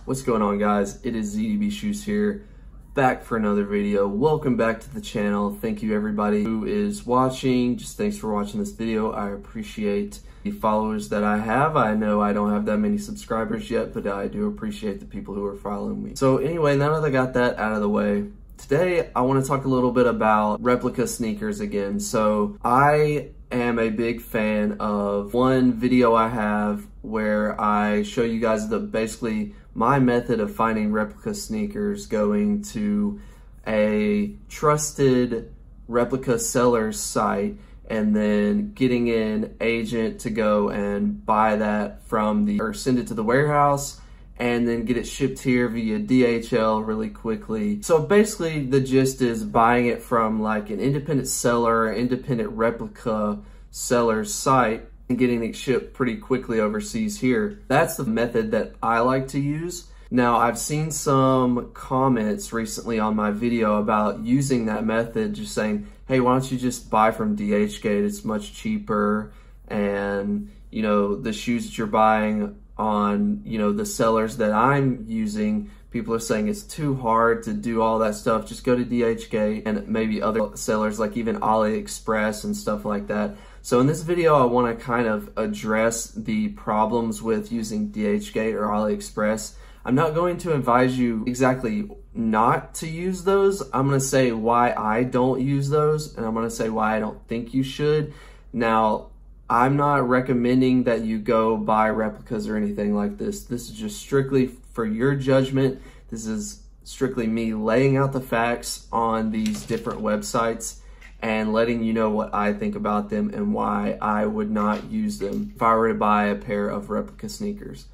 What's going on, guys? It is ZDB Shoes here, back for another video. Welcome back to the channel. Thank you everybody who is watching. Just thanks for watching this video. I appreciate the followers that I have. I know I don't have that many subscribers yet, but I do appreciate the people who are following me. So anyway, now that I got that out of the way, today I want to talk a little bit about replica sneakers again. So I am a big fan of one video I have where I show you guys basically my method of finding replica sneakers, going to a trusted replica seller's site and then getting an agent to go and buy that or send it to the warehouse and then get it shipped here via DHL really quickly. So basically the gist is buying it from like an independent seller, independent replica seller's site, and getting it shipped pretty quickly overseas here. That's the method that I like to use. Now, I've seen some comments recently on my video about using that method, just saying, hey, why don't you just buy from DHGATE? It's much cheaper, and you know, the shoes that you're buying on, you know, the sellers that I'm using, people are saying it's too hard to do all that stuff. Just go to DHGATE and maybe other sellers like even Aliexpress and stuff like that. So in this video, I want to kind of address the problems with using DHGATE or Aliexpress. I'm not going to advise you exactly not to use those. I'm going to say why I don't use those, and I'm going to say why I don't think you should. Now, I'm not recommending that you go buy replicas or anything like this. This is just strictly for your judgment. This is strictly me laying out the facts on these different websites and letting you know what I think about them and why I would not use them if I were to buy a pair of replica sneakers.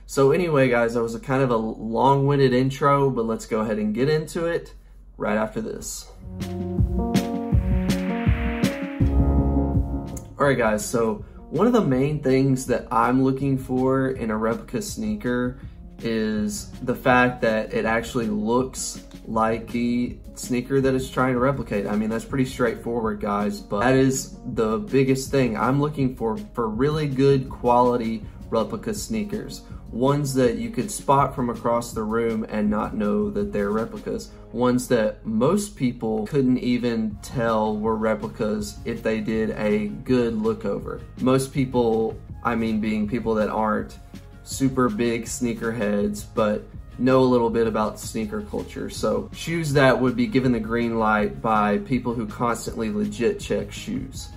So anyway, guys, that was a kind of a long-winded intro, but let's go ahead and get into it right after this. All right, guys, so one of the main things that I'm looking for in a replica sneaker is the fact that it actually looks like the sneaker that it's trying to replicate. I mean, that's pretty straightforward, guys, but that is the biggest thing I'm looking for really good quality replica sneakers. Ones that you could spot from across the room and not know that they're replicas. Ones that most people couldn't even tell were replicas if they did a good look over. Most people, I mean being people that aren't super big sneakerheads, but know a little bit about sneaker culture. So shoes that would be given the green light by people who constantly legit check shoes.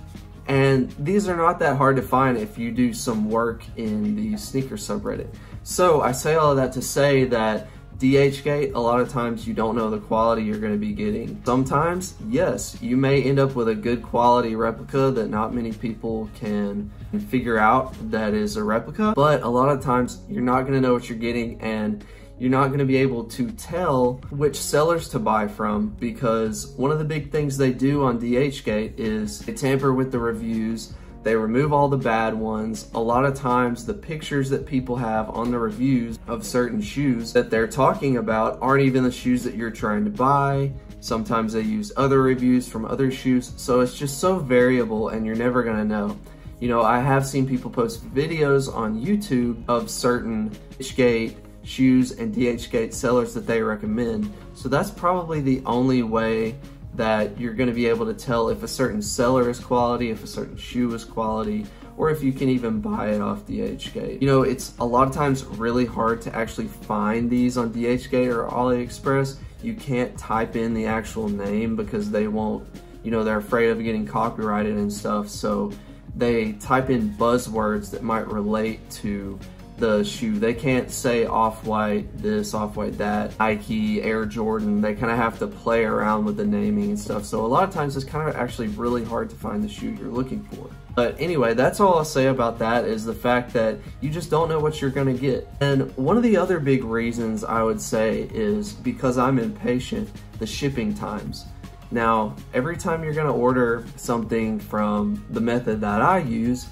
And these are not that hard to find if you do some work in the sneaker subreddit. So I say all of that to say that DHGATE, a lot of times you don't know the quality you're going to be getting. Sometimes, yes, you may end up with a good quality replica that not many people can figure out that is a replica, but a lot of times you're not going to know what you're getting, and you're not going to be able to tell which sellers to buy from, because one of the big things they do on DHGATE is they tamper with the reviews. They remove all the bad ones. A lot of times the pictures that people have on the reviews of certain shoes that they're talking about aren't even the shoes that you're trying to buy. Sometimes they use other reviews from other shoes. So it's just so variable and you're never gonna know. You know, I have seen people post videos on YouTube of certain DHGATE shoes and DHGATE sellers that they recommend. So that's probably the only way that you're going to be able to tell if a certain seller is quality, if a certain shoe is quality, or if you can even buy it off DHGATE. You know, it's a lot of times really hard to actually find these on DHGATE or Aliexpress. You can't type in the actual name because they won't, you know, they're afraid of getting copyrighted and stuff. So they type in buzzwords that might relate to the shoe. They can't say Off-White this, Off-White that, Nike, Air Jordan. They kind of have to play around with the naming and stuff. So a lot of times it's kind of actually really hard to find the shoe you're looking for. But anyway, that's all I'll say about that, is the fact that you just don't know what you're gonna get. And one of the other big reasons I would say is because I'm impatient, the shipping times. Now, every time you're gonna order something from the method that I use,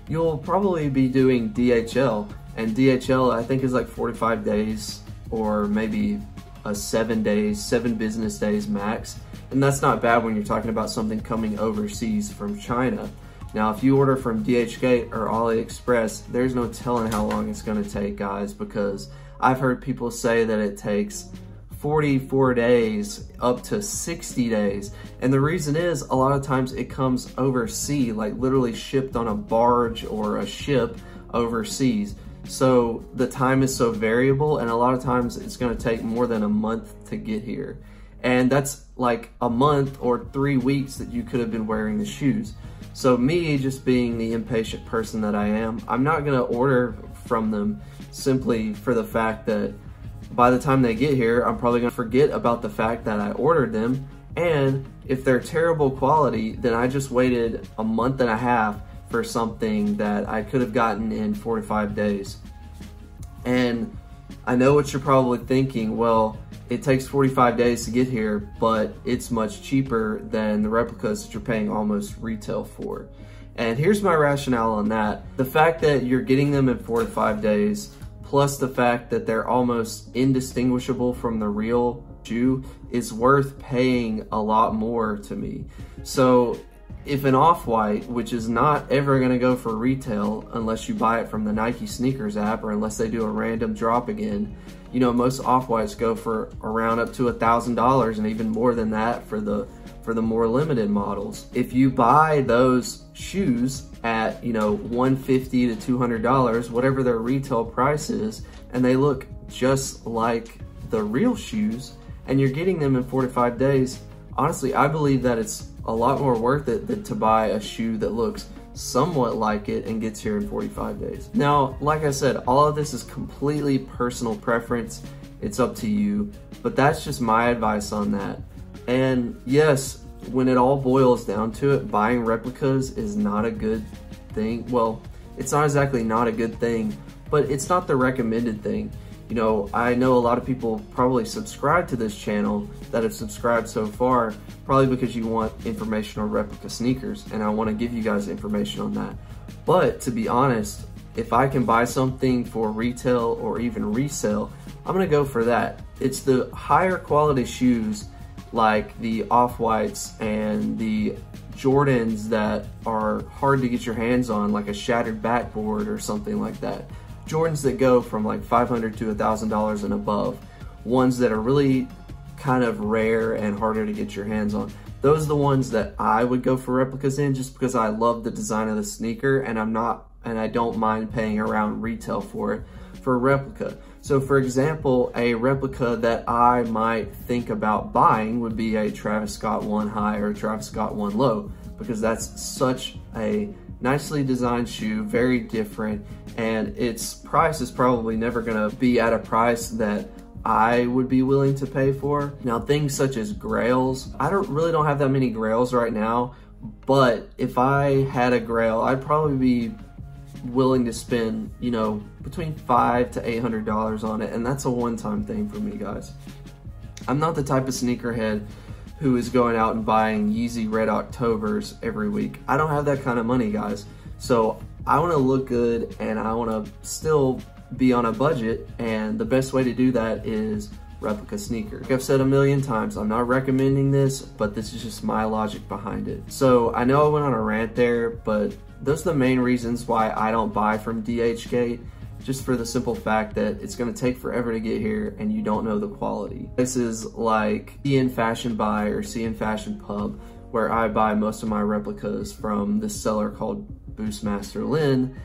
you'll probably be doing DHL. And DHL, I think, is like 45 days or maybe 7 business days max. And that's not bad when you're talking about something coming overseas from China. Now, if you order from DHGATE or Aliexpress, there's no telling how long it's gonna take, guys, because I've heard people say that it takes 44 days up to 60 days. And the reason is a lot of times it comes overseas, like literally shipped on a barge or a ship overseas. So the time is so variable, and a lot of times it's gonna take more than a month to get here. And that's like a month or 3 weeks that you could have been wearing the shoes. So me, just being the impatient person that I am, I'm not gonna order from them simply for the fact that by the time they get here, I'm probably gonna forget about the fact that I ordered them. And if they're terrible quality, then I just waited a month and a half for something that I could have gotten in 4 to 5 days. And I know what you're probably thinking, well, it takes 45 days to get here, but it's much cheaper than the replicas that you're paying almost retail for. And here's my rationale on that. The fact that you're getting them in 4 to 5 days, plus the fact that they're almost indistinguishable from the real shoe, is worth paying a lot more to me. So if an Off-White, which is not ever gonna go for retail unless you buy it from the Nike sneakers app or unless they do a random drop again, you know, most Off-Whites go for around up to $1,000 and even more than that for the more limited models. If you buy those shoes at, you know, $150 to $200, whatever their retail price is, and they look just like the real shoes, and you're getting them in 4 to 5 days, honestly, I believe that it's a lot more worth it than to buy a shoe that looks somewhat like it and gets here in 45 days. Now, like I said, all of this is completely personal preference. It's up to you, but that's just my advice on that. And yes, when it all boils down to it, buying replicas is not a good thing. Well, it's not exactly not a good thing, but it's not the recommended thing. You know, I know a lot of people probably subscribe to this channel that have subscribed so far, probably because you want information on replica sneakers, and I want to give you guys information on that. But to be honest, if I can buy something for retail or even resale, I'm gonna go for that. It's the higher quality shoes like the Off-Whites and the Jordans that are hard to get your hands on, like a shattered backboard or something like that. Jordans that go from like $500 to $1,000 and above. Ones that are really kind of rare and harder to get your hands on. Those are the ones that I would go for replicas in, just because I love the design of the sneaker and I don't mind paying around retail for it for a replica. So for example, a replica that I might think about buying would be a Travis Scott 1 High or a Travis Scott 1 Low, because that's such a nicely designed shoe, very different, and its price is probably never gonna be at a price that I would be willing to pay for. Now, things such as grails, I really don't have that many grails right now, but if I had a grail, I'd probably be willing to spend, you know, between $500 to $800 on it, and that's a one-time thing for me, guys. I'm not the type of sneakerhead who is going out and buying Yeezy Red Octobers every week. I don't have that kind of money, guys. So I want to look good and I want to still be on a budget, and the best way to do that is replica sneakers. Like I've said a million times, I'm not recommending this, but this is just my logic behind it. So I know I went on a rant there, but those are the main reasons why I don't buy from DHGATE, just for the simple fact that it's gonna take forever to get here and you don't know the quality. Places like CN Fashion Buy or CN Fashion Pub, where I buy most of my replicas from this seller called Boostmaster Lynn,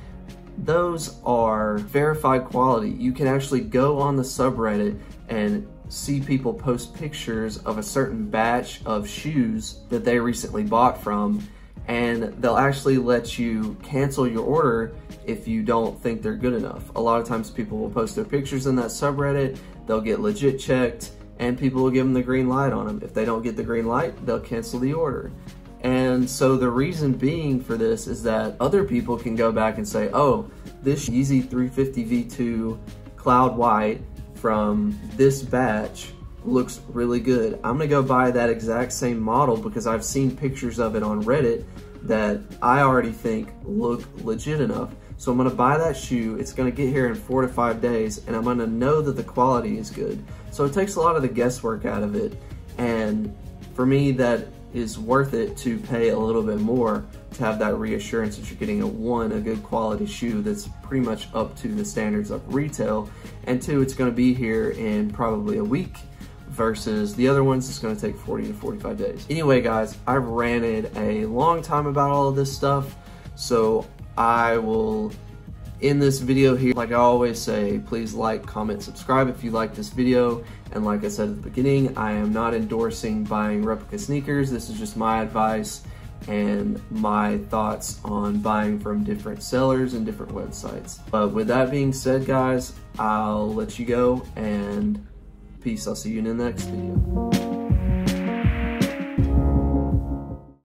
those are verified quality. You can actually go on the subreddit and see people post pictures of a certain batch of shoes that they recently bought from, and they'll actually let you cancel your order if you don't think they're good enough. A lot of times people will post their pictures in that subreddit, they'll get legit checked, and people will give them the green light on them. If they don't get the green light, they'll cancel the order. And so the reason being for this is that other people can go back and say, oh, this Yeezy 350 V2 Cloud White from this batch looks really good. I'm gonna go buy that exact same model because I've seen pictures of it on Reddit that I already think look legit enough. So I'm gonna buy that shoe, it's gonna get here in 4 to 5 days, and I'm gonna know that the quality is good. So it takes a lot of the guesswork out of it, and for me that is worth it to pay a little bit more to have that reassurance that you're getting a good quality shoe that's pretty much up to the standards of retail, and two, it's going to be here in probably a week versus the other ones it's going to take 40 to 45 days. Anyway guys, I've ranted a long time about all of this stuff, so I will end this video here. Like I always say, please like, comment, subscribe if you like this video. And like I said at the beginning, I am not endorsing buying replica sneakers. This is just my advice and my thoughts on buying from different sellers and different websites. But with that being said, guys, I'll let you go, and peace. I'll see you in the next video.